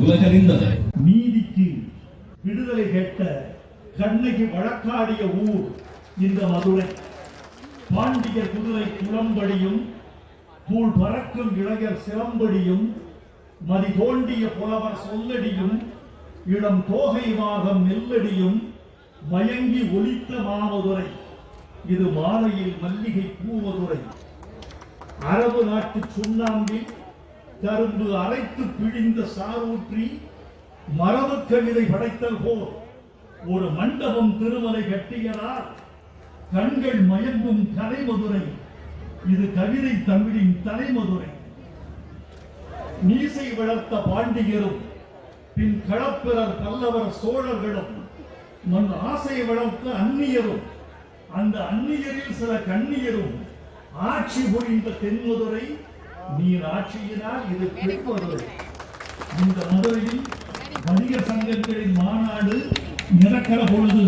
உலகறிந்தது. நீதிக்கு விடுதலை கேட்ட கண்ணகி வழக்காடிய ஊர் இந்த மதுரை. பாண்டியர் குதிரை குளம்படியும் தூள் பறக்கும் இளைஞர் சிலம்படியும் மதி தோண்டிய புலவர் சொல்லடியும் இளம் தோகை வாகம் நெல்லடியும் மயங்கி ஒலித்த மாமதுரை. இது மாலையில் மல்லிகை பூமதுரை. அரபு நாட்டு சுண்ணாம்பில் கரும்பு அரைத்து பிழிந்த சாரூற்றி மரபு கவிதை படைத்தல் போல் ஒரு மண்டபம் திருமலை கட்டியதால் கண்கள் மயங்கும் கலைமதுரை. இது கவிதை தமிழின் தலைமதுரை. மீசை வளர்த்த பாண்டியரும் பின் களப்பிரர் பல்லவர் சோழர்களும் மண் ஆசை வளர்த்த அந்நியரும் அந்த அந்நியரில் சில கண்ணியரும் ஆட்சி புரிந்த தென்மதுரை. நீர் ஆட்சியினால் இது பெண்மதுரை. இந்த மதுரையில் வணிகர் சங்கங்களின் மாநாடு நடக்கிற பொழுது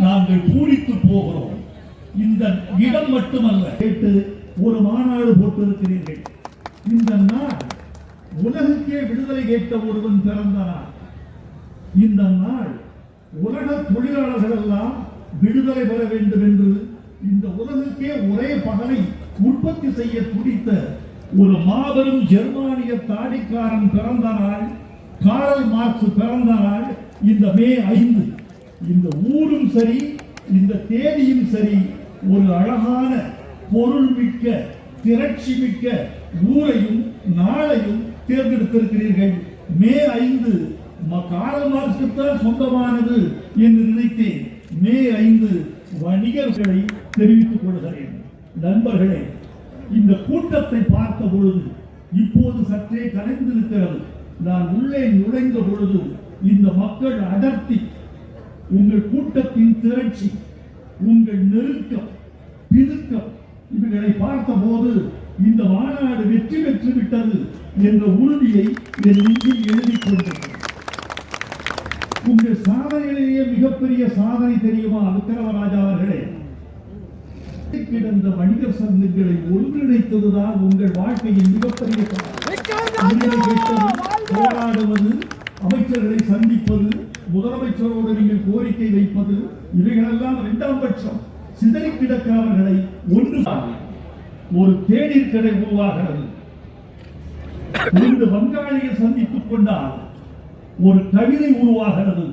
நாங்கள் பூரித்து போகிறோம். இந்த இடம் மட்டுமல்ல, கேட்டு ஒரு மாநாடு போட்டிருக்கிறீர்கள். இந்த நாள் உலகுக்கே விடுதலை கேட்ட ஒருவன் பிறந்த நாள். இந்த நாள் உலக தொழிலாளர்கள் எல்லாம் விடுதலை பெற வேண்டும் என்று இந்த உலகுக்கே ஒரே பகலை உற்பத்தி செய்ய துடித்த ஒரு மாபெரும் ஜெர்மானிய தாடிக்காரன் பிறந்த நாள். காரல் மார்க்ஸ் பிறந்த நாள் இந்த மே 5. இந்த ஊரும் சரி, இந்த தேதியும் சரி, ஒரு அழகான பொருள் மிக்க திரட்சி மிக்க ஊரையும் நாளையும் தேர்ந்தெடுத்திருக்கிறீர்கள். மே 5 காரல் மார்க்ஸுக்கு தான் சொந்தமானது என்று நினைத்தேன். மே 5 வணிகர்களை தெரிவித்துக் கொள்கிறேன். நண்பர்களே, இந்த கூட்டத்தை பார்த்த பொழுது இப்போது சற்றே கலைந்திருக்கிறது. நான் உள்ளே நுழைந்த பொழுது இந்த மக்கள் அடர்த்தி, உங்கள் கூட்டத்தின் திரட்சி, உங்கள் நெருக்கம், பிதுக்கம் இவைகளை பார்த்த போது இந்த மாநாடு வெற்றி பெற்று விட்டது என்ற உறுதியை என் நெஞ்சில் எழுதிக் கொண்டது. உங்கள் சாதனையிலேயே மிகப்பெரிய சாதனை தெரியுமா விக்கிரமராஜா அவர்களே? கிடந்த வணிகர் சங்கங்களை ஒன்றிணைத்ததுதான் உங்கள் வாழ்க்கையின் மிகப்பெரிய போராடுவது, அமைச்சர்களை சந்திப்பது, முதலமைச்சரோடு நீங்கள் கோரிக்கை வைப்பது, இவைகளெல்லாம் இரண்டாம் பட்சம். சிதறி கிடக்கிறவர்களை ஒன்று ஒரு தேநீர் கடை உருவாகிறது. 2 வங்காளிகள் சந்தித்துக் கொண்டால் ஒரு கவிதை உருவாகிறது.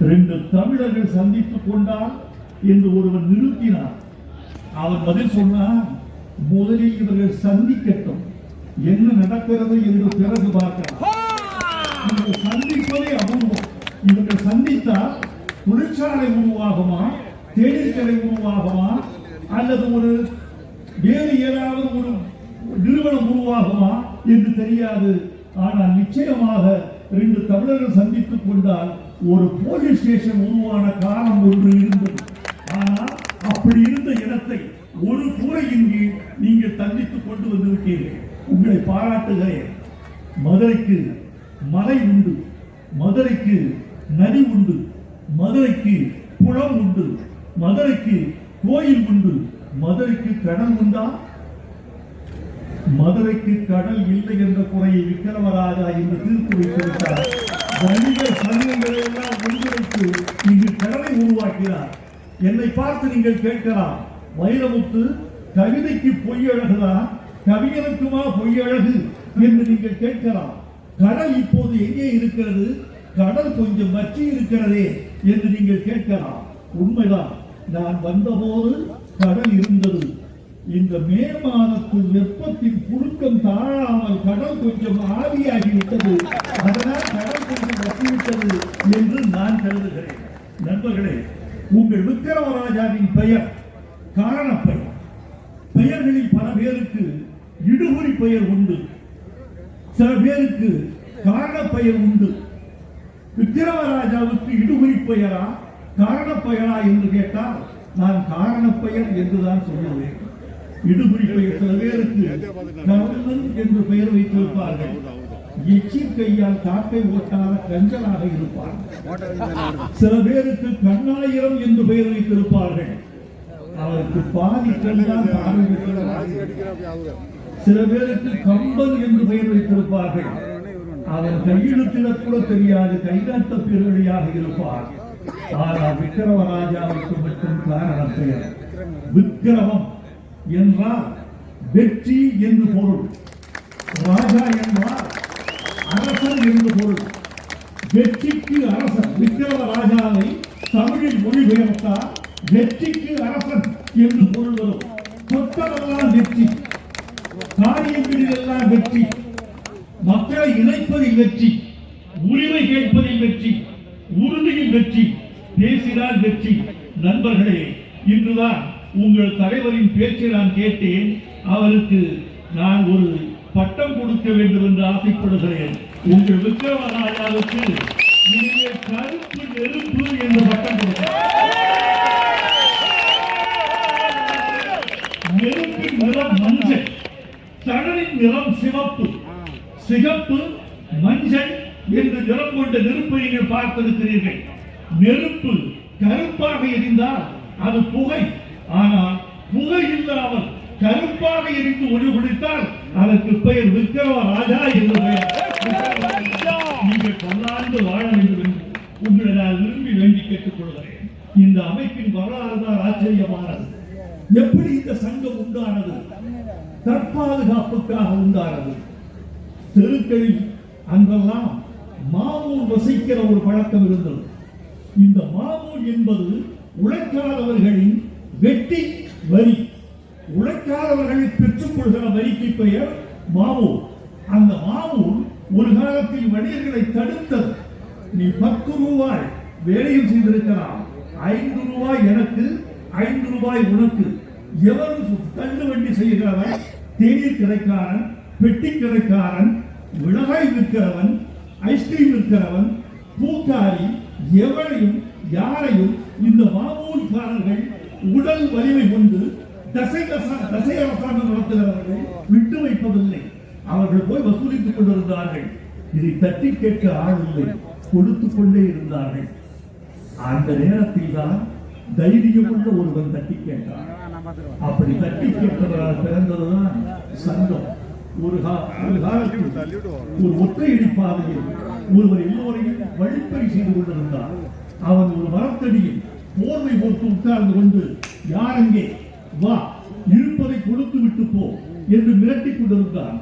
2 தமிழர்கள் சந்தித்துக் கொண்டால் என்று ஒருவன் நிறுத்தினார். அவர் பதில் சொன்னார், முதலில் இவர்கள் சந்திக்கட்டும், என்ன நடக்கிறது என்று பிறகு பார்க்கலாம். இவர்கள் சந்திப்பதே அபூர்வம். இவர்கள் சந்தித்தால் தொழிற்சாலை உருவாகுமா, தேநீர்கடை உருவாகுமா, அல்லது ஒரு வேறு ஏதாவது ஒரு நிறுவனம் உருவாகுமா என்று தெரியாது. ஆனால் நிச்சயமாக 2 தமிழர்கள் சந்தித்துக் கொண்டால் ஒரு போலீஸ் ஸ்டேஷன் உருவான காலம் ஒன்று இருந்தது. ஆனால் அப்படி இருந்த இடத்தை ஒரு கூரையின் கீழ் நீங்கள் சந்தித்துக் கொண்டு வந்து விட்டீர்கள். உங்களை பாராட்டுகிறேன். மதுரைக்கு மலை உண்டு, மதுரைக்கு நதி உண்டு, மதுரைக்கு குளம் உண்டு, மதுரைக்கு கோயில் உண்டு. மதுரைக்கு கடல் உண்டா? மதுரைக்கு கடல் இல்லை என்ற குறையை விக்கிரமராஜா என்று தீர்ப்பு வைத்திருக்கிறார். வணிகர் சங்கங்களை எல்லாம் ஒன்றிணைத்து இங்கு கடலை உருவாக்கிறார். என்னை பார்த்து நீங்கள் கேட்கலாம், வைரமுத்து கவிதைக்கு பொய்யழகுதான், கவிஞனுக்குமா பொய்யழகு என்று நீங்கள் கேட்கலாம். கடல் இப்போது எங்கே இருக்கிறது? கடல் கொஞ்சம் வற்றி இருக்கிறதே என்று நீங்கள் கேட்கலாம். உண்மைதான், நான் வந்தபோது கடல் இருந்தது. இந்த மே மாதத்தில் வெப்பத்தின் புழுக்கம் தாழாமல் கடல் கொஞ்சம் ஆவியாகிவிட்டது. அதனால் கடல் கொஞ்சம் வற்றிவிட்டது என்று நான் கருதுகிறேன். நண்பர்களே, உங்கள் விக்கிரமராஜாவின் பெயர் காரண பெயர். பெயர்களில் பல பேருக்கு இடுகுறி பெயர் உண்டு, சில பேருக்கு காரண பெயர் உண்டு. விக்கிரமராஜாவுக்கு இடுகுறி பெயரா காரண பெயரா என்று கேட்டால் நான் காரண பெயர் என்றுதான் சொல்லுவேன். இடுகுறி பெயர் சில பேருக்கு கர்ணன் என்று பெயர் வைத்திருப்பார்கள். எச்சில் கையால் காக்கை ஓட்டாத கஞ்சலாக இருப்பார்கள். சில பேருக்கு கண்ணாயிரம் என்று பெயர் வைத்திருப்பார்கள். அவருக்கு பாதி கண்ணால் சில பேருக்கு கம்பன் என்று பெயர் வைத்திருப்பார்கள். அவன் கையெழுத்திடக் கூட தெரியாது, கைகாட்ட பெருவழியாக இருப்பார். ஆனால் விக்கிரமராஜாவுக்கு மட்டும் காரணம் பெயர். விக்கிரமம் என்றால் வெற்றி என்று பொருள். ராஜா என்றால் அரசன் என்று பொருள். வெற்றிக்கு அரசன். விக்கிரமராஜாவை தமிழில் மொழிபெயர்த்தால் வெற்றிக்கு அரசன் என்று பொருள் வரும். தொட்டதெல்லாம் வெற்றி, காரியங்களில் எல்லாம் வெற்றி, மக்களை இணைப்பதில் வெற்றி, உரிமை கேட்பதில் வெற்றி, உறுதியில் வெற்றி, பேசினால் வெற்றி. நண்பர்களே, இன்றுதான் உங்கள் தலைவரின் பேச்சை நான் கேட்டேன். அவருக்கு நான் ஒரு பட்டம் கொடுக்க வேண்டும் என்று ஆசைப்படுகிறேன். உங்கள் விக்கிரமராஜாவுக்கு கருப்பு நெருப்பு என்று பட்டம் கொடுக்கிறார். நெருப்பின் நிறம் மஞ்சள், கடலின் நிறம் சிவப்பு. சிகப்பு, மஞ்சள் என்று நிறம் கொண்ட நெருப்பை நீங்கள் பார்த்திருக்கிறீர்கள். நெருப்பு கருப்பாக எரிந்தால் அது புகை. ஆனால் புகை இல்லாமல் கருப்பாக எரிந்து ஒளி பிடித்தால் அதற்கு பெயர் விக்கிரமராஜா என்று பெயர். நீங்கள் பல்லாண்டு வாழ வேண்டும் என்று உங்களை நான் விரும்பி வேண்டி கேட்டுக் கொள்கிறேன். இந்த அமைப்பின் வரலாறு தான் ஆச்சரியமானது. எப்படி இந்த சங்கம் உண்டானது? தற்பாதுகாப்புக்காக உண்டானது. தெருக்களில் அன்றெல்லாம் மாமூல் வசிக்கிற ஒரு பழக்கம் இருந்தது. இந்த மாமூல் என்பது உழைக்காதவர்களின் வெட்டி வரி. உழைக்காதவர்களை பெற்றுக் கொள்கிற வரிக்கு பெயர் மாமூல். அந்த மாமூல் ஒரு காலத்தில் வணிகர்களை தடுத்தது. நீ 10 ரூபாய் வேலையும் செய்திருக்கலாம், 5 ரூபாய் எனக்கு, 5 ரூபாய் உனக்கு. எவரும் தள்ளு வண்டி செய்கிறவன், தேநீர் கடைக்காரன், பெட்டி கடைக்காரன், மிளகாய் விற்கிறவன், ஐஸ்கிரீம் விற்கிறவன், பூக்காரி, எவரையும் யாரையும் இந்த மாமூல்காரர்கள் உடல் வலிமை கொண்டு தசை அரசாங்கம் நடத்துகிறவர்கள் விட்டு வைப்பதில்லை. அவர்கள் போய் வசூலித்துக் கொண்டிருந்தார்கள். இதை தட்டி கேட்க ஆள் இல்லை, கொடுத்துக் கொண்டே இருந்தார்கள். அந்த நேரத்தில் தான் தைரியமுள்ள ஒருவன் தட்டி கேட்டான். அப்படி தட்டி கேட்பவரால் பிறந்ததுதான் சங்கம். ஒரு காலத்தில் ஒரு ஒற்றையடி பாதையில் ஒருவர் எல்லோரையும் வழிப்பறி செய்து கொண்டிருந்தார். அவன் ஒரு மரத்தடியில் போர்வை போட்டு உட்கார்ந்து கொண்டு, யாரெங்கே வா, இருப்பதை கொடுத்து விட்டு போ என்று மிரட்டிக் கொண்டிருந்தான்.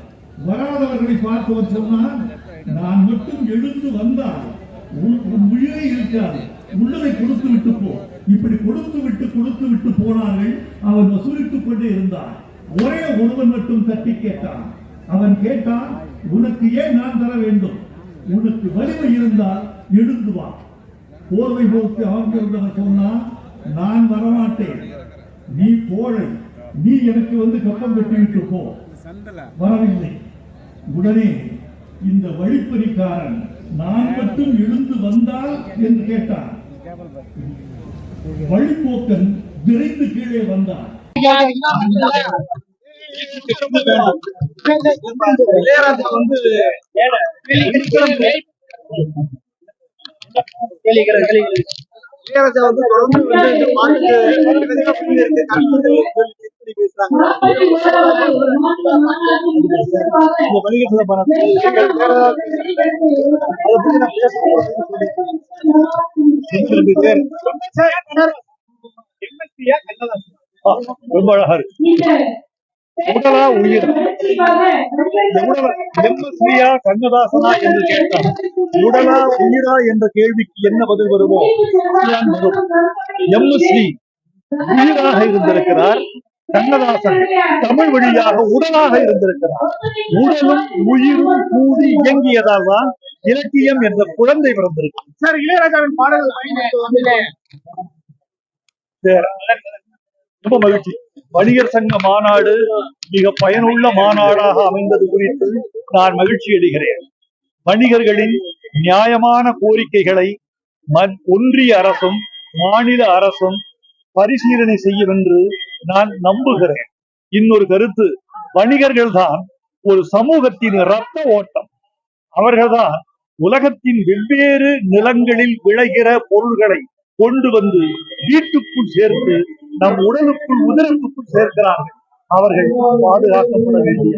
வராதவர்களை பார்ப்பவர் சொன்னான், நான் மட்டும் எழுந்து வந்தால் உயிரே இருக்காது, உள்ளதை கொடுத்து விட்டு போ. இப்படி கொடுத்து விட்டு போனார்கள். அவன் வசூலித்துக் கொண்டே இருந்தான். ஒரே ஒருவன் மட்டும் தட்டி கேட்டான். அவன் கேட்டான், உனக்கு ஏன் நான் தர வேண்டும்? உனக்கு வலிமை இருந்தால் எழுந்து வா. போர்வை போக்கு அமர்ந்திருந்தவன் சொன்னான், நான் வரமாட்டேன், நீ கோழை, நீ எனக்கு வந்து கப்பம் கட்டிவிட்டு போ. வரவில்லை. உடனே இந்த வழிப்பறிக்காரன், நான் மட்டும் எழுந்து வந்தால் என்று கேட்டான். வழிப்போக்கன் விரைந்து கீழே வந்தான். இளையராஜா வந்து தொடர்ந்து இந்த பாட்டுக்கு ரொம்ப அழகா இருக்கு. உடலா உயிர், எம்எஸ்வியா கண்ணதாசனா என்று கேட்டார். உடலா உயிரா என்ற கேள்விக்கு என்ன பதில் வருமோ எம்எஸ்வி உயிராக இருந்திருக்கிறார், கண்ணதாசன் தமிழ் வழியாக உடலாக இருந்திருக்கிறார். உடலும் உயிரும் கூடி இயங்கியதால் தான் இலக்கியம் என்ற குழந்தை பிறந்திருக்கு. சார், இளையராஜாவின் பாடல்கள் ரொம்ப மகிழ்ச்சி. வணிகர் சங்க மாநாடு மிக பயனுள்ள மாநாடாக அமைந்தது குறித்து நான் மகிழ்ச்சி அடைகிறேன். வணிகர்களின் நியாயமான கோரிக்கைகளை ஒன்றிய அரசும் மாநில அரசும் பரிசீலனை செய்யும் என்று நான் நம்புகிறேன். இன்னொரு கருத்து, வணிகர்கள் தான் ஒரு சமூகத்தின் இரத்த ஓட்டம். அவர்கள்தான் உலகத்தின் வெவ்வேறு நிலங்களில் விளைகிற பொருள்களை கொண்டு வந்து வீட்டுக்குள் சேர்த்து நம் உடலுக்குள் உதரத்துக்குள் சேர்க்கிறார்கள். அவர்கள் பாதுகாக்கப்பட வேண்டிய